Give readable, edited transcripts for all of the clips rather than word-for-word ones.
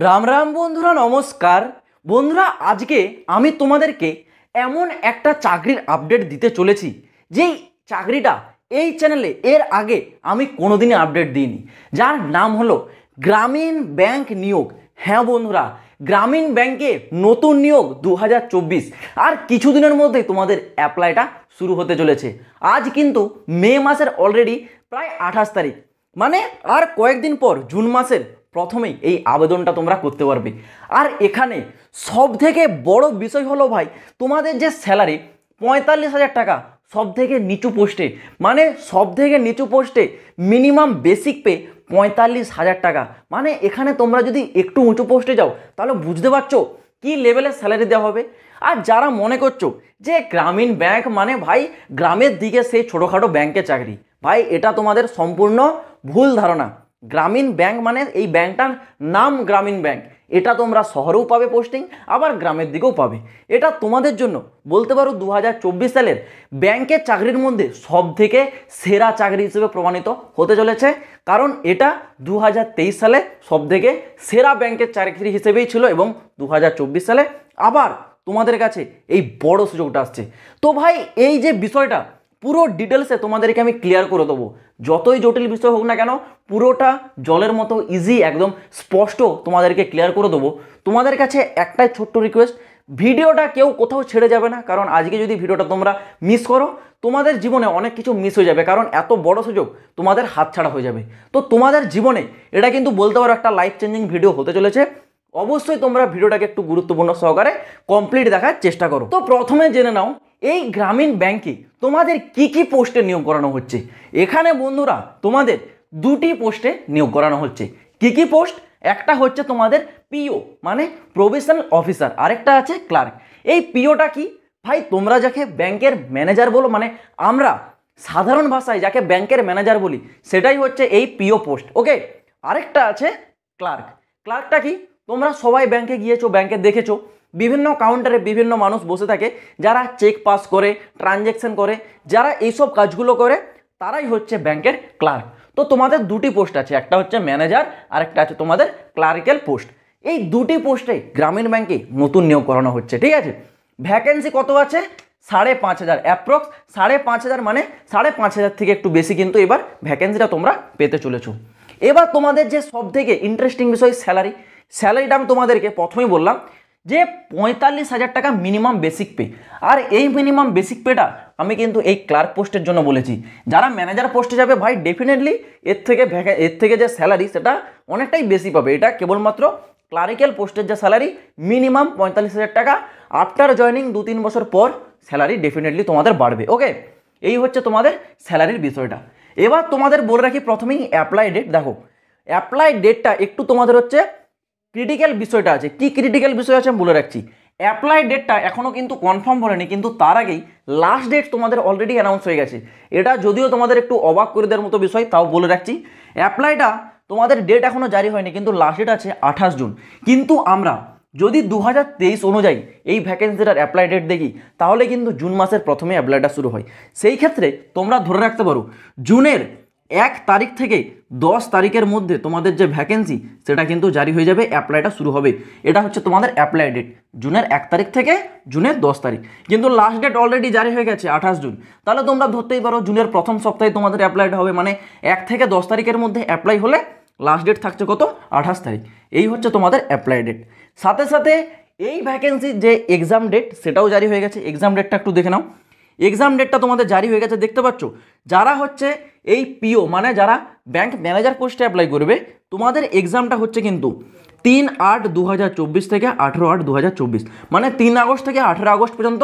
রাম রাম বন্ধুরা, নমস্কার বন্ধুরা। আজকে আমি তোমাদেরকে এমন একটা চাকরির আপডেট দিতে চলেছি যেই চাকরিটা এই চ্যানেলে এর আগে আমি কোনোদিনই আপডেট দিইনি, যার নাম হলো গ্রামীণ ব্যাংক নিয়োগ। হ্যাঁ বন্ধুরা, গ্রামীণ ব্যাংকে নতুন নিয়োগ 2024, আর কিছুদিনের মধ্যেই তোমাদের অ্যাপ্লাইটা শুরু হতে চলেছে। আজ কিন্তু মে মাসের অলরেডি প্রায় 28 তারিখ, মানে আর কয়েকদিন পর জুন মাসের প্রথমেই এই আবেদনটা তোমরা করতে পারবে। আর এখানে সব থেকে বড় বিষয় হলো ভাই, তোমাদের যে স্যালারি 45,000 টাকা সব থেকে নিচু পোস্টে, মানে সব থেকে নিচু পোস্টে মিনিমাম বেসিক পে 45,000 টাকা। মানে এখানে তোমরা যদি একটু উঁচু পোস্টে যাও তাহলে বুঝতে পারছো কি লেভেলের স্যালারি দেওয়া হবে। আর যারা মনে করছো যে গ্রামীণ ব্যাংক মানে ভাই গ্রামের দিকে সেই ছোটোখাটো ব্যাংকে চাকরি, ভাই এটা তোমাদের সম্পূর্ণ ভুল ধারণা। গ্রামীণ ব্যাংক মানে এই ব্যাংকটার নাম গ্রামীণ ব্যাংক, এটা তোমরা শহরেও পাবে পোস্টিং, আবার গ্রামের দিকেও পাবে। এটা তোমাদের জন্য বলতে পারো 2024 সালের ব্যাংকের চাকরির মধ্যে সব থেকে সেরা চাকরি হিসেবে প্রমাণিত হতে চলেছে, কারণ এটা 2023 সালে সব থেকে সেরা ব্যাংকের চাকরি হিসেবেই ছিল, এবং 2024 সালে আবার তোমাদের কাছে এই বড় সুযোগটা আসছে। তো ভাই এই যে বিষয়টা পুরো ডিটেলসে তোমাদেরকে আমি ক্লিয়ার করে দেবো। যতই জটিল বিষয় হোক না কেন, পুরোটা জলের মতো ইজি একদম স্পষ্ট তোমাদেরকে ক্লিয়ার করে দেবো। তোমাদের কাছে একটাই ছোট্ট রিকোয়েস্ট, ভিডিওটা কেউ কোথাও ছেড়ে যাবে না, কারণ আজকে যদি ভিডিওটা তোমরা মিস করো তোমাদের জীবনে অনেক কিছু মিস হয়ে যাবে, কারণ এত বড় সুযোগ তোমাদের হাতছাড়া হয়ে যাবে। তো তোমাদের জীবনে এটা কিন্তু বলতে পারো একটা লাইফ চেঞ্জিং ভিডিও হতে চলেছে। অবশ্যই তোমরা ভিডিওটাকে একটু গুরুত্বপূর্ণ সহকারে কমপ্লিট দেখার চেষ্টা করো। তো প্রথমে জেনে নাও এই গ্রামীণ ব্যাংকে তোমাদের কি কি পোস্টে নিয়োগ করানো হচ্ছে। এখানে বন্ধুরা তোমাদের দুটি পোস্টে নিয়োগ করানো হচ্ছে। কি কি পোস্ট? একটা হচ্ছে তোমাদের পিও মানে প্রভিশনাল অফিসার, আরেকটা আছে ক্লার্ক। এই পিওটা কি ভাই? তোমরা যাকে ব্যাংকের ম্যানেজার বলো, মানে আমরা সাধারণ ভাষায় যাকে ব্যাংকের ম্যানেজার বলি, সেটাই হচ্ছে এই পিও পোস্ট। ওকে, আরেকটা আছে ক্লার্ক। ক্লার্কটা কি? তোমরা সবাই ব্যাংকে গিয়েছো, ব্যাংকে দেখেছো বিভিন্ন কাউন্টারে বিভিন্ন মানুষ বসে থাকে, যারা চেক পাস করে, ট্রানজ্যাকশন করে, যারা এইসব কাজগুলো করে, তারাই হচ্ছে ব্যাংকের ক্লার্ক। তো তোমাদের দুটি পোস্ট আছে, একটা হচ্ছে ম্যানেজার আর একটা আছে তোমাদের ক্লারিক্যাল পোস্ট। এই দুটি পোস্টে গ্রামীণ ব্যাংকে নতুন নিয়োগ করানো হচ্ছে, ঠিক আছে। ভ্যাকেন্সি কত আছে? 5,500, অ্যাপ্রক্স 5,500, মানে 5,500 থেকে একটু বেশি কিন্তু এবার ভ্যাকেন্সিটা তোমরা পেতে চলেছো। এবার তোমাদের যে সব থেকে ইন্টারেস্টিং বিষয় স্যালারিটা আমি তোমাদেরকে প্রথমেই বললাম যে 45,000 টাকা মিনিমাম বেসিক পে। আর এই মিনিমাম বেসিক পেটা আমি কিন্তু এই ক্লার্ক পোস্টের জন্য বলেছি। যারা ম্যানেজার পোস্টে যাবে ভাই ডেফিনেটলি এর থেকে যে স্যালারি সেটা অনেকটাই বেশি পাবে। এটা কেবলমাত্র ক্লারিক্যাল পোস্টের যে স্যালারি মিনিমাম 45,000 টাকা। আফটার জয়নিং 2-3 বছর পর স্যালারি ডেফিনেটলি তোমাদের বাড়বে। ওকে, এই হচ্ছে তোমাদের স্যালারির বিষয়টা। এবার তোমাদের বলে রাখি প্রথমেই অ্যাপ্লাই ডেট। দেখো অ্যাপ্লাই ডেটটা একটু তোমাদের হচ্ছে ক্রিটিক্যাল বিষয়টা আছে। কি ক্রিটিক্যাল বিষয় আছে আমি বলে রাখছি। অ্যাপ্লাই ডেটটা এখনও কিন্তু কনফার্ম বলেনি, কিন্তু তার আগেই লাস্ট ডেট তোমাদের অলরেডি অ্যানাউন্স হয়ে গেছে। এটা যদিও তোমাদের একটু অবাক করে দেওয়ার মতো বিষয়, তাও বলে রাখছি। অ্যাপ্লাইটা তোমাদের ডেট এখনও জারি হয়নি, কিন্তু লাস্ট ডেট আছে 28 জুন। কিন্তু আমরা যদি 2023 অনুযায়ী এই ভ্যাকেন্সিটার অ্যাপ্লাই ডেট দেখি, তাহলে কিন্তু জুন মাসের প্রথমে অ্যাপ্লাইটা শুরু হয়। সেই ক্ষেত্রে তোমরা ধরে রাখতে পারো জুনের 1 তারিখ থেকে 10 তারিখের মধ্যে তোমাদের যে ভ্যাকেন্সি সেটা কিন্তু জারি হয়ে যাবে, অ্যাপ্লাইটা শুরু হবে। এটা হচ্ছে তোমাদের অ্যাপ্লাই ডেট, জুনের 1 তারিখ থেকে জুনের 10 তারিখ। কিন্তু লাস্ট ডেট অলরেডি জারি হয়ে গেছে 28 জুন। তাহলে তোমরা ধরতেই পারো জুনের প্রথম সপ্তাহে তোমাদের অ্যাপ্লাইটা হবে, মানে 1 থেকে 10 তারিখের মধ্যে অ্যাপ্লাই হলে লাস্ট ডেট থাকছে কত? 28 তারিখ। এই হচ্ছে তোমাদের অ্যাপ্লাই ডেট। সাথে সাথে এই ভ্যাকেন্সির যে এক্সাম ডেট সেটাও জারি হয়ে গেছে। এক্সাম ডেটটা একটু দেখে নাও। এক্সাম ডেটটা তোমাদের জারি হয়ে গেছে, দেখতে পাচ্ছ। যারা হচ্ছে এই পিও মানে যারা ব্যাংক ম্যানেজার পোস্টে অ্যাপ্লাই করবে, তোমাদের এক্সামটা হচ্ছে কিন্তু 3/8/2024 থেকে 18/8/2024, মানে 3 আগস্ট থেকে 18 আগস্ট পর্যন্ত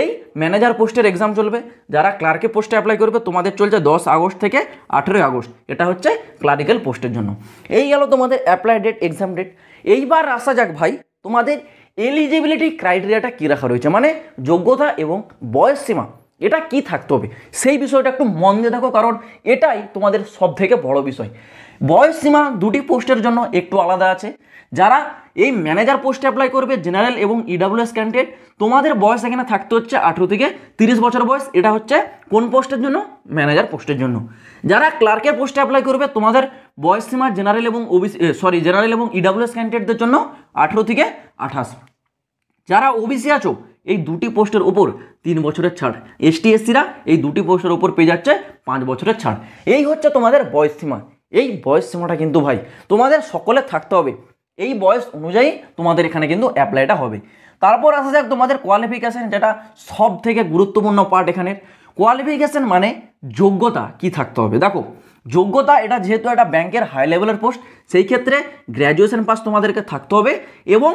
এই ম্যানেজার পোস্টের এক্সাম চলবে। যারা ক্লার্কে পোস্টে অ্যাপ্লাই করবে তোমাদের চলছে 10 আগস্ট থেকে 18 আগস্ট। এটা হচ্ছে ক্লারিক্যাল পোস্টের জন্য। এই গেল তোমাদের অ্যাপ্লাই ডেট, এক্সাম ডেট। এইবার আসা যাক ভাই তোমাদের এলিজিবিলিটি ক্রাইটেরিয়াটা কী রাখা রয়েছে, মানে যোগ্যতা এবং বয়স সীমা এটা কি থাকতে হবে সেই বিষয়টা একটু মন দিয়ে দেখো, কারণ এটাই তোমাদের সব থেকে বড় বিষয়। বয়স সীমা দুটি পোস্টের জন্য একটু আলাদা আছে। যারা এই ম্যানেজার পোস্টে অ্যাপ্লাই করবে, জেনারেল এবং ইডাব্লিউএস ক্যান্ডিডেট, তোমাদের বয়স এখানে থাকতে হচ্ছে 18 থেকে 30 বছর বয়স। এটা হচ্ছে কোন পোস্টের জন্য? ম্যানেজার পোস্টের জন্য। যারা ক্লার্কের পোস্টে অ্যাপ্লাই করবে, তোমাদের বয়স সীমা জেনারেল এবং জেনারেল এবং ইডাব্লিউএস ক্যান্ডিডেটদের জন্য 18 থেকে 28। যারা ওবিসি আছো, এই দুটি পোস্টের উপর 3 বছরের ছাড়। এসটি এসসিরা এই দুটি পোস্টের উপর পেয়ে যাচ্ছে 5 বছরের ছাড়। এই হচ্ছে তোমাদের বয়স সীমা। এই বয়স সীমাটা কিন্তু ভাই তোমাদের সকলে থাকতে হবে। এই বয়স অনুযায়ী তোমাদের এখানে কিন্তু অ্যাপ্লাইটা হবে। তারপর আসা যাক তোমাদের কোয়ালিফিকেশান, যেটা সব থেকে গুরুত্বপূর্ণ পার্ট এখানের। কোয়ালিফিকেশান মানে যোগ্যতা কি থাকতে হবে। দেখো, যোগ্যতা এটা যেহেতু একটা ব্যাংকের হাই লেভেলের পোস্ট, সেই ক্ষেত্রে গ্র্যাজুয়েশন পাস তোমাদেরকে থাকতে হবে এবং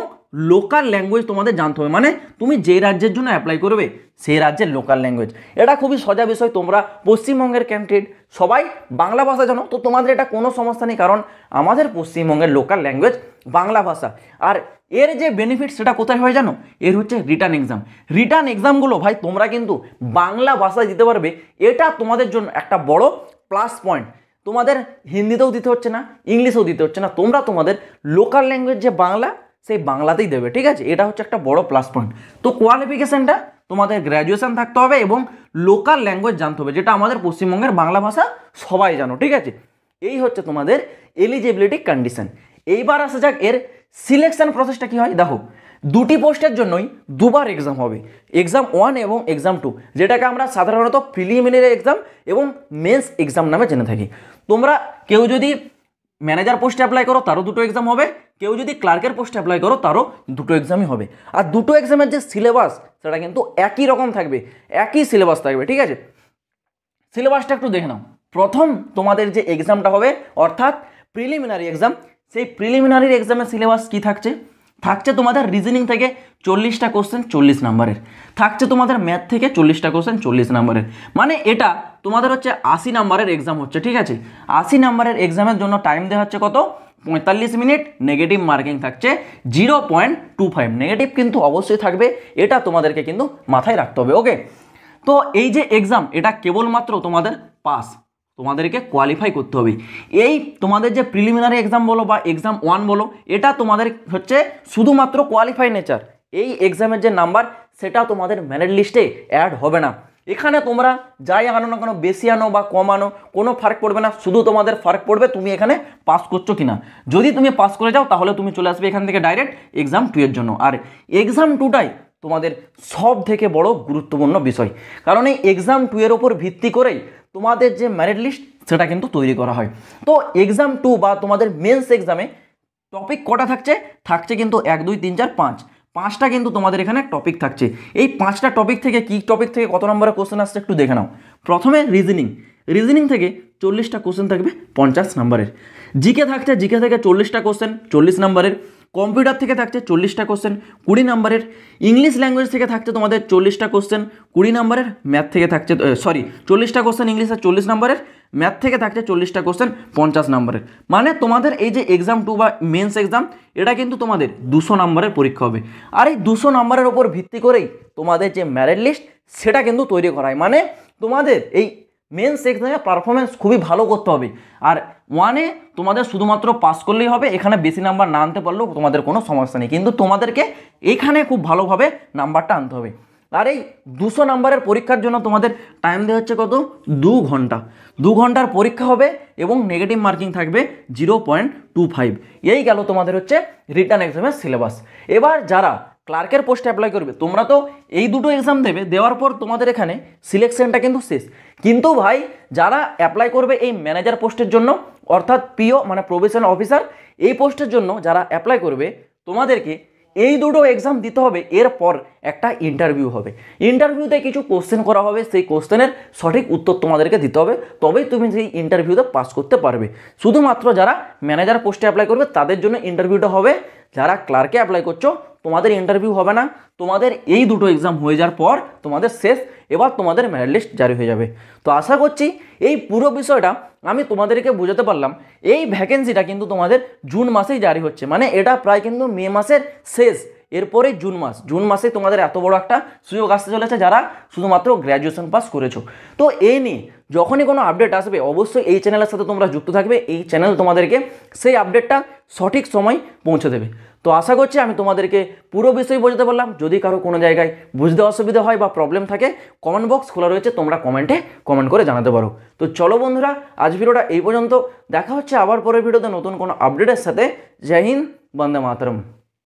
লোকাল ল্যাঙ্গুয়েজ তোমাদের জানতে হবে। মানে তুমি যে রাজ্যের জন্য অ্যাপ্লাই করবে সেই রাজ্যের লোকাল ল্যাঙ্গুয়েজ। এটা খুবই সোজা বিষয়। তোমরা পশ্চিমবঙ্গের ক্যান্ডিডেট সবাই বাংলা ভাষা জানো, তো তোমাদের এটা কোনো সমস্যা নেই, কারণ আমাদের পশ্চিমবঙ্গের লোকাল ল্যাঙ্গুয়েজ বাংলা ভাষা। আর এর যে বেনিফিট সেটা কোথায় হয় জানো? এর হচ্ছে রিটার্ন এক্সাম। রিটার্ন এক্সামগুলো ভাই তোমরা কিন্তু বাংলা ভাষায় দিতে পারবে। এটা তোমাদের জন্য একটা বড় প্লাস পয়েন্ট। তোমাদের হিন্দিতেও দিতে হচ্ছে না, ইংলিশেও দিতে হচ্ছে না, তোমরা তোমাদের লোকাল ল্যাঙ্গুয়েজ যে বাংলা, সেই বাংলাতেই দেবে। ঠিক আছে, এটা হচ্ছে একটা বড় প্লাস পয়েন্ট। তো কোয়ালিফিকেশানটা তোমাদের গ্র্যাজুয়েশন থাকতে হবে এবং লোকাল ল্যাঙ্গুয়েজ জানতে হবে, যেটা আমাদের পশ্চিমবঙ্গের বাংলা ভাষা সবাই জানো। ঠিক আছে, এই হচ্ছে তোমাদের এলিজিবিলিটি কন্ডিশন। এইবার আসা যাক এর সিলেকশন প্রসেসটা কী হয়। দেখো, দুটি পোস্টের জন্যই দুবার এক্সাম হবে, এক্সাম 1 এবং এক্সাম 2, যেটাকে আমরা সাধারণত প্রিলিমিনারি এক্সাম এবং মেন্স এক্সাম নামে জেনে থাকি। তোমরা কেউ যদি ম্যানেজার পোস্টে অ্যাপ্লাই করো তারও দুটো এক্সাম হবে, কেউ যদি ক্লার্কের পোস্টে অ্যাপ্লাই করো তারও দুটো এক্সামই হবে। আর দুটো এক্সামের যে সিলেবাস সেটা কিন্তু একই রকম থাকবে, একই সিলেবাস থাকবে। ঠিক আছে, সিলেবাসটা একটু দেখে নাও। প্রথম তোমাদের যে এক্সামটা হবে অর্থাৎ প্রিলিমিনারি এক্সাম, সেই প্রিলিমিনারি এক্সামের সিলেবাস কি থাকছে? থাকছে তোমাদের রিজনিং থেকে 40টা কোশ্চেন 40 নম্বরের, থাকছে তোমাদের ম্যাথ থেকে 40টা কোশ্চেন 40 নম্বরের। মানে এটা তোমাদের হচ্ছে 80 নম্বরের এক্সাম হচ্ছে। ঠিক আছে, 80 নম্বরের এক্সামের জন্য টাইম দেওয়া হচ্ছে কত? 45 মিনিট। নেগেটিভ মার্কিং থাকছে 0.25। নেগেটিভ কিন্তু অবশ্যই থাকবে, এটা তোমাদেরকে কিন্তু মাথায় রাখতে হবে। ওকে, তো এই যে এক্সাম, এটা কেবলমাত্র তোমাদের পাস, তোমাদেরকে কোয়ালিফাই করতে হবে। এই তোমাদের যে প্রিলিমিনারি এক্সাম বলো বা এক্সাম 1 বলো, এটা তোমাদের হচ্ছে শুধুমাত্র কোয়ালিফাই নেচার। এই এক্সামের যে নাম্বার সেটা তোমাদের মেরিট লিস্টে অ্যাড হবে না। এখানে তোমরা যাই আনো না কেন, বেশি আনো বা কম আনো, কোনো ফার্ক পড়বে না। শুধু তোমাদের ফার্ক পড়বে তুমি এখানে পাস করছো কিনা। যদি তুমি পাস করে যাও তাহলে তুমি চলে আসবে এখান থেকে ডাইরেক্ট এক্সাম 2 এর জন্য। আর এক্সাম 2টাই তোমাদের সব থেকে বড় গুরুত্বপূর্ণ বিষয়, কারণ এই এক্সাম 2 এর ওপর ভিত্তি করেই তোমাদের যে মেরিট লিস্ট সেটা কিন্তু তৈরি করা হয়। তো এক্সাম 2 বা তোমাদের মেন্স এক্সামে টপিক কটা থাকছে? থাকছে কিন্তু 1 2 3 4 5, 5টা কিন্তু তোমাদের এখানে টপিক থাকছে। এই 5টা টপিক থেকে কি টপিক থেকে কত নম্বরের কোশ্চেন আসছে একটু দেখে নাও। প্রথমে রিজনিং থেকে 40টা কোশ্চেন থাকবে 50 নম্বরের। জিকে থাকছে, জিকে থেকে 40টা কোশ্চেন 40 নম্বরের। কম্পিউটার থেকে থাকছে 40টা কোশ্চেন 20 নম্বরের। ইংলিশ ল্যাঙ্গুয়েজ থেকে থাকছে তোমাদের 40টা কোশ্চেন 20 নম্বরের। ম্যাথ থেকে থাকছে 40টা কোশ্চেন ইংলিশের 40 নম্বরের। ম্যাথ থেকে থাকছে 40টা কোশ্চেন 50 নম্বরের। মানে তোমাদের এই যে এক্সাম 2 বা মেন্স এক্সাম, এটা কিন্তু তোমাদের 200 নম্বরের পরীক্ষা হবে। আর এই 200 নম্বরের ওপর ভিত্তি করেই তোমাদের যে মেরিট লিস্ট সেটা কিন্তু তৈরি করা হয়। মানে তোমাদের এই মেন্স এক্সামে পারফরমেন্স খুবই ভালো করতে হবে। আর 1-এ তোমাদের শুধুমাত্র পাস করলেই হবে, এখানে বেশি নাম্বার না আনতে পারলেও তোমাদের কোনো সমস্যা নেই, কিন্তু তোমাদেরকে এখানে খুব ভালোভাবে নাম্বারটা আনতে হবে। আর এই 200 নম্বরের পরীক্ষার জন্য তোমাদের টাইম দেওয়া হচ্ছে কত? 2 ঘন্টা। 2 ঘন্টার পরীক্ষা হবে এবং নেগেটিভ মার্কিং থাকবে 0.25। এই গেল তোমাদের হচ্ছে রিটার্ন এক্সামের সিলেবাস। এবার যারা ক্লার্কের পোস্টে অ্যাপ্লাই করবে, তোমরা তো এই দুটো এক্সাম দেবে, দেওয়ার পর তোমাদের এখানে সিলেকশনটা কিন্তু শেষ। কিন্তু ভাই যারা অ্যাপ্লাই করবে এই ম্যানেজার পোস্টের জন্য, অর্থাৎ পিও মানে প্রবেশন অফিসার, এই পোস্টের জন্য যারা অ্যাপ্লাই করবে, তোমাদেরকে এই দুটো এক্সাম দিতে হবে। এরপর একটা ইন্টারভিউ হবে, ইন্টারভিউতে কিছু কোশ্চেন করা হবে, সেই কোশ্চেনের সঠিক উত্তর তোমাদেরকে দিতে হবে, তবেই তুমি সেই ইন্টারভিউতে পাস করতে পারবে। শুধুমাত্র যারা ম্যানেজার পোস্টে অ্যাপ্লাই করবে তাদের জন্য ইন্টারভিউটা হবে। যারা ক্লার্কে অ্যাপ্লাই করছো তোমাদের ইন্টারভিউ হবে না। তোমাদের এই দুটো এক্সাম হয়ে যাওয়ার পর তোমাদের শেষ, এবার তোমাদের মেরিট লিস্ট জারি হয়ে যাবে। তো আশা করছি এই পুরো বিষয়টা আমি তোমাদেরকে বোঝাতে পারলাম। এই ভ্যাকেন্সিটা কিন্তু তোমাদের জুন মাসেই জারি হচ্ছে, মানে এটা প্রায় কিন্তু মে মাসের শেষ এরপরে জুন মাসে তোমাদের এত বড় একটা সুযোগ আসতে চলেছে যারা শুধুমাত্র গ্র্যাজুয়েশন পাস করেছো। তো এই নিয়ে যখনই কোনো আপডেট আসবে অবশ্যই এই চ্যানেলের সাথে তোমরা যুক্ত থাকবে, এই চ্যানেল তোমাদেরকে সেই আপডেটটা সঠিক সময় পৌঁছে দেবে। তো আশা করছি আমি তোমাদেরকে পুরো বিষয় বোঝাতে পারলাম। যদি কারো কোনো জায়গায় বুঝতে অসুবিধা হয় বা প্রবলেম থাকে, কমেন্ট বক্স খোলা রয়েছে, তোমরা কমেন্ট করে জানাতে পারো। তো চলো বন্ধুরা, আজ ভিডিওটা এই পর্যন্ত, দেখা হচ্ছে আবার পরের ভিডিওতে নতুন কোনো আপডেটের সাথে। জয় হিন্দ, বন্দে মাতরম।